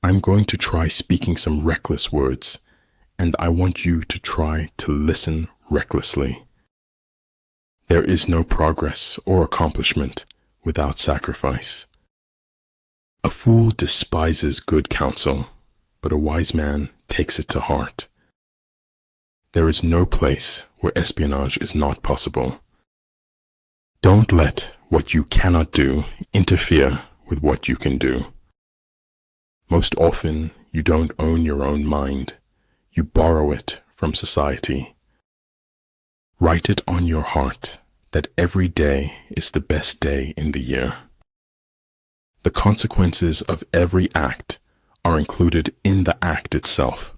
I'm going to try speaking some reckless words, and I want you to try to listen recklessly. There is no progress or accomplishment without sacrifice. A fool despises good counsel, but a wise man takes it to heart. There is no place where espionage is not possible. Don't let what you cannot do interfere with what you can do. Most often, you don't own your own mind. You borrow it from society. Write it on your heart that every day is the best day in the year. The consequences of every act are included in the act itself.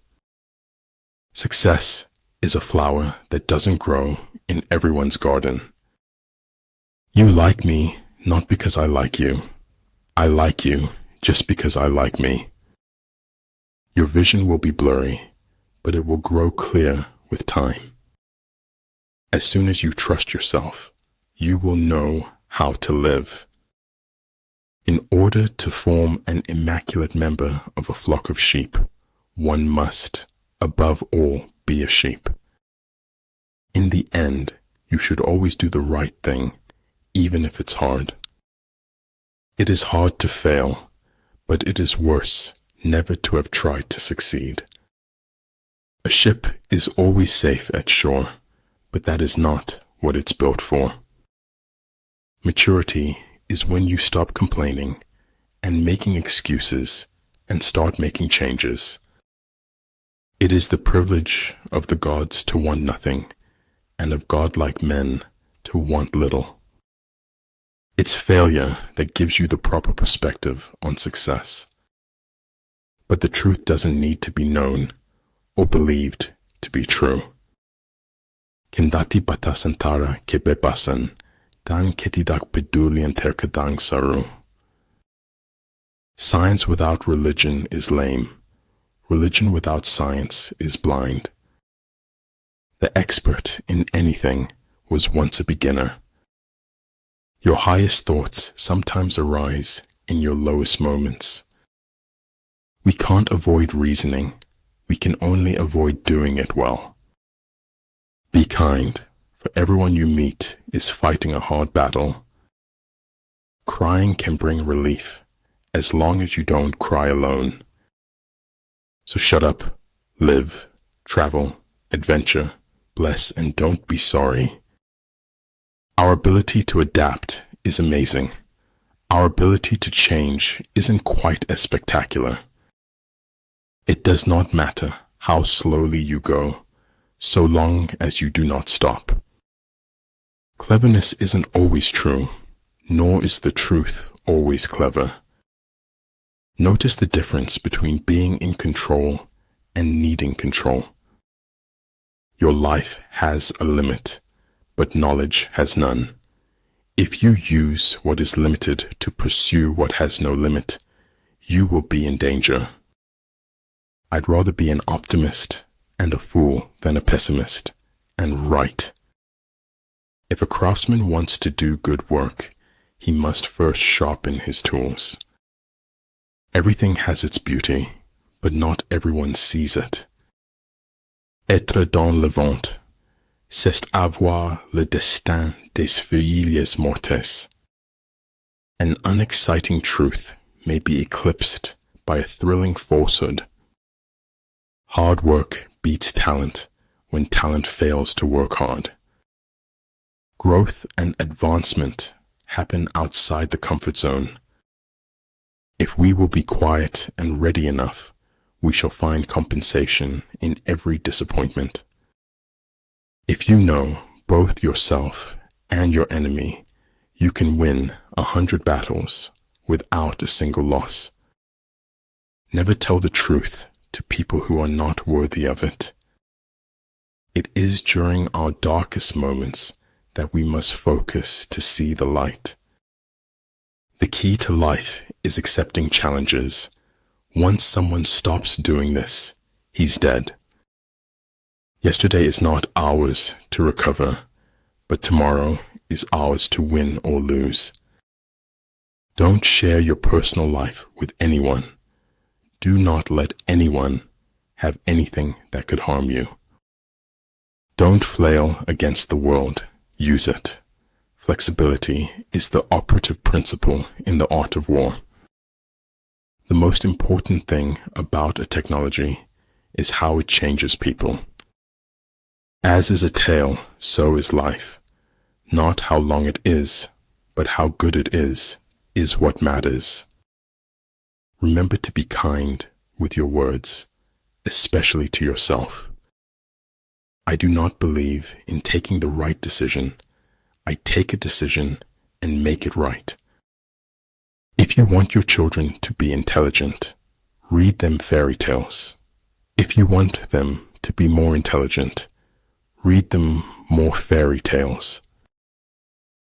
Success is a flower that doesn't grow in everyone's garden. You like me not because I like you. I like you just because I like me. Your vision will be blurry, but it will grow clear with time. As soon as you trust yourself, you will know how to live. In order to form an immaculate member of a flock of sheep, one must, above all, be a sheep. In the end, you should always do the right thing, even if it's hard. It is hard to fail, but it is worse never to have tried to succeed. A ship is always safe at shore, but that is not what it's built for. Maturity is when you stop complaining and making excuses and start making changes. It is the privilege of the gods to want nothing and of godlike men to want little. It's failure that gives you the proper perspective on success. But the truth doesn't need to be known or believed to be true. Kendati batasantara kebebasan dan ketidak pedulian terkadang saru. Science without religion is lame. Religion without science is blind. The expert in anything was once a beginner. Your highest thoughts sometimes arise in your lowest moments. We can't avoid reasoning. We can only avoid doing it well. Be kind, for everyone you meet is fighting a hard battle. Crying can bring relief, as long as you don't cry alone. So shut up, live, travel, adventure, bless, and don't be sorry. Our ability to adapt is amazing. Our ability to change isn't quite as spectacular. It does not matter how slowly you go, so long as you do not stop. Cleverness isn't always true, nor is the truth always clever. Notice the difference between being in control and needing control. Your life has a limit, but knowledge has none. If you use what is limited to pursue what has no limit, you will be in danger. I'd rather be an optimist and a fool than a pessimist, and right. If a craftsman wants to do good work, he must first sharpen his tools. Everything has its beauty, but not everyone sees it. Être dans le vent, c'est avoir le destin des feuilles mortes. An unexciting truth may be eclipsed by a thrilling falsehood. Hard work beats talent when talent fails to work hard. Growth and advancement happen outside the comfort zone. If we will be quiet and ready enough, we shall find compensation in every disappointment. If you know both yourself and your enemy, you can win 100 battles without a single loss. Never tell the truth to people who are not worthy of it. It is during our darkest moments that we must focus to see the light. The key to life is accepting challenges. Once someone stops doing this, he's dead. Yesterday is not ours to recover, but tomorrow is ours to win or lose. Don't share your personal life with anyone. Do not let anyone have anything that could harm you. Don't flail against the world, use it. Flexibility is the operative principle in the art of war. The most important thing about a technology is how it changes people. As is a tale, so is life. Not how long it is, but how good it is what matters. Remember to be kind with your words, especially to yourself. I do not believe in taking the right decision. I take a decision and make it right. If you want your children to be intelligent, read them fairy tales. If you want them to be more intelligent, read them more fairy tales.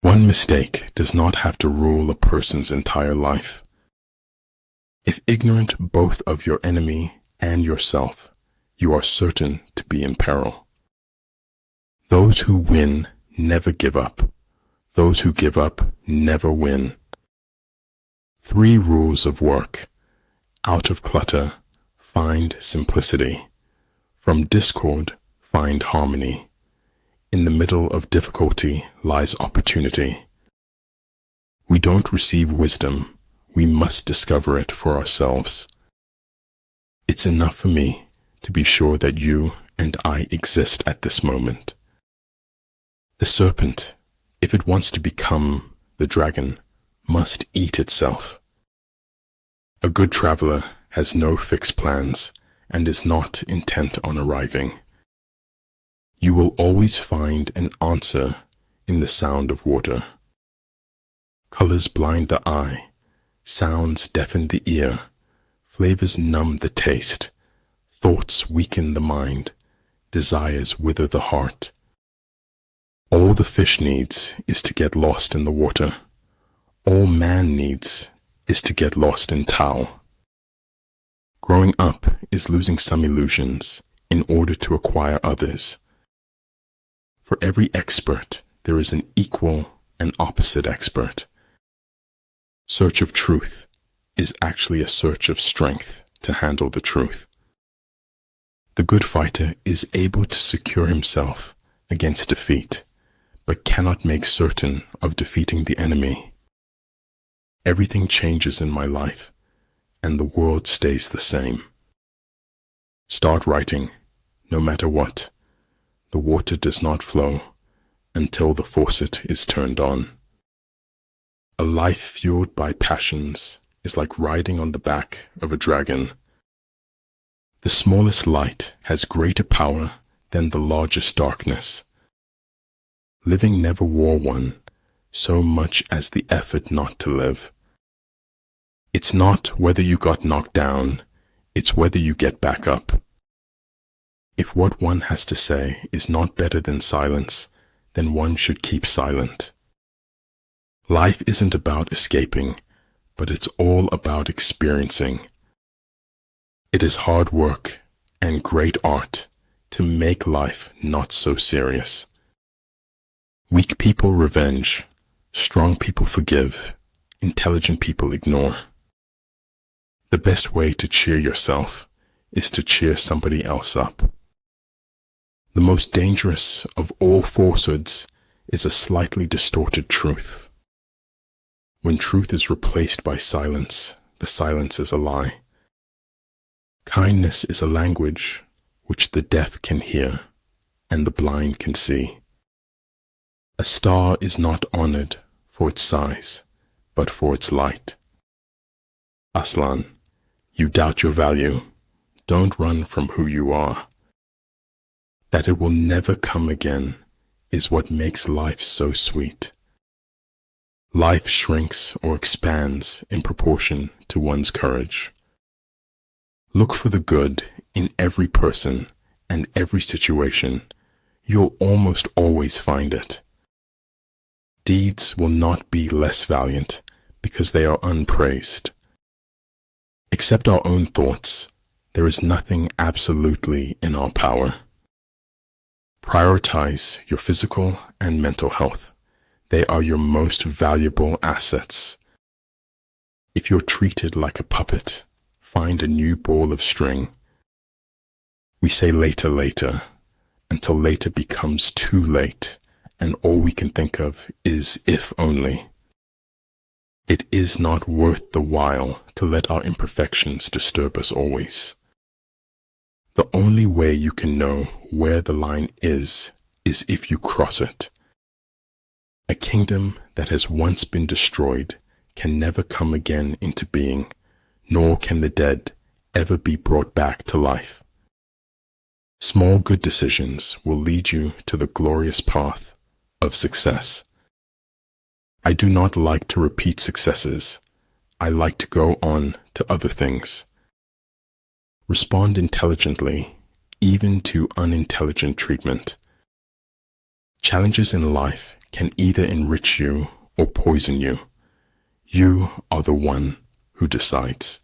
One mistake does not have to rule a person's entire life. If ignorant both of your enemy and yourself, you are certain to be in peril. Those who win never give up. Those who give up never win. 3 rules of work. Out of clutter, find simplicity. From discord, find harmony. In the middle of difficulty lies opportunity. We don't receive wisdom. We must discover it for ourselves. It's enough for me to be sure that you and I exist at this moment. The serpent, if it wants to become the dragon, must eat itself. A good traveler has no fixed plans and is not intent on arriving. You will always find an answer in the sound of water. Colors blind the eye, sounds deafen the ear, flavors numb the taste, thoughts weaken the mind, desires wither the heart. All the fish needs is to get lost in the water. All man needs is to get lost in Tao. Growing up is losing some illusions in order to acquire others. For every expert, there is an equal and opposite expert. Search of truth is actually a search of strength to handle the truth. The good fighter is able to secure himself against defeat, but cannot make certain of defeating the enemy. Everything changes in my life, and the world stays the same. Start writing, no matter what. The water does not flow until the faucet is turned on. A life fueled by passions is like riding on the back of a dragon. The smallest light has greater power than the largest darkness. Living never wore one, so much as the effort not to live. It's not whether you got knocked down, it's whether you get back up. If what one has to say is not better than silence, then one should keep silent. Life isn't about escaping, but it's all about experiencing. It is hard work and great art to make life not so serious. Weak people revenge, strong people forgive, intelligent people ignore. The best way to cheer yourself is to cheer somebody else up. The most dangerous of all falsehoods is a slightly distorted truth. When truth is replaced by silence, the silence is a lie. Kindness is a language which the deaf can hear and the blind can see. A star is not honored for its size, but for its light. Aslan, you doubt your value. Don't run from who you are. That it will never come again is what makes life so sweet. Life shrinks or expands in proportion to one's courage. Look for the good in every person and every situation. You'll almost always find it. Deeds will not be less valiant because they are unpraised. Except our own thoughts, there is nothing absolutely in our power. Prioritize your physical and mental health. They are your most valuable assets. If you're treated like a puppet, find a new ball of string. We say later, later, until later becomes too late, and all we can think of is if only. It is not worth the while to let our imperfections disturb us always. The only way you can know where the line is if you cross it. A kingdom that has once been destroyed can never come again into being, nor can the dead ever be brought back to life. Small good decisions will lead you to the glorious path of success. I do not like to repeat successes. I like to go on to other things. Respond intelligently, even to unintelligent treatment. Challenges in life can either enrich you or poison you. You are the one who decides.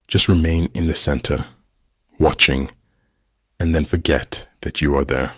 Just remain in the center, watching, and then forget that you are there.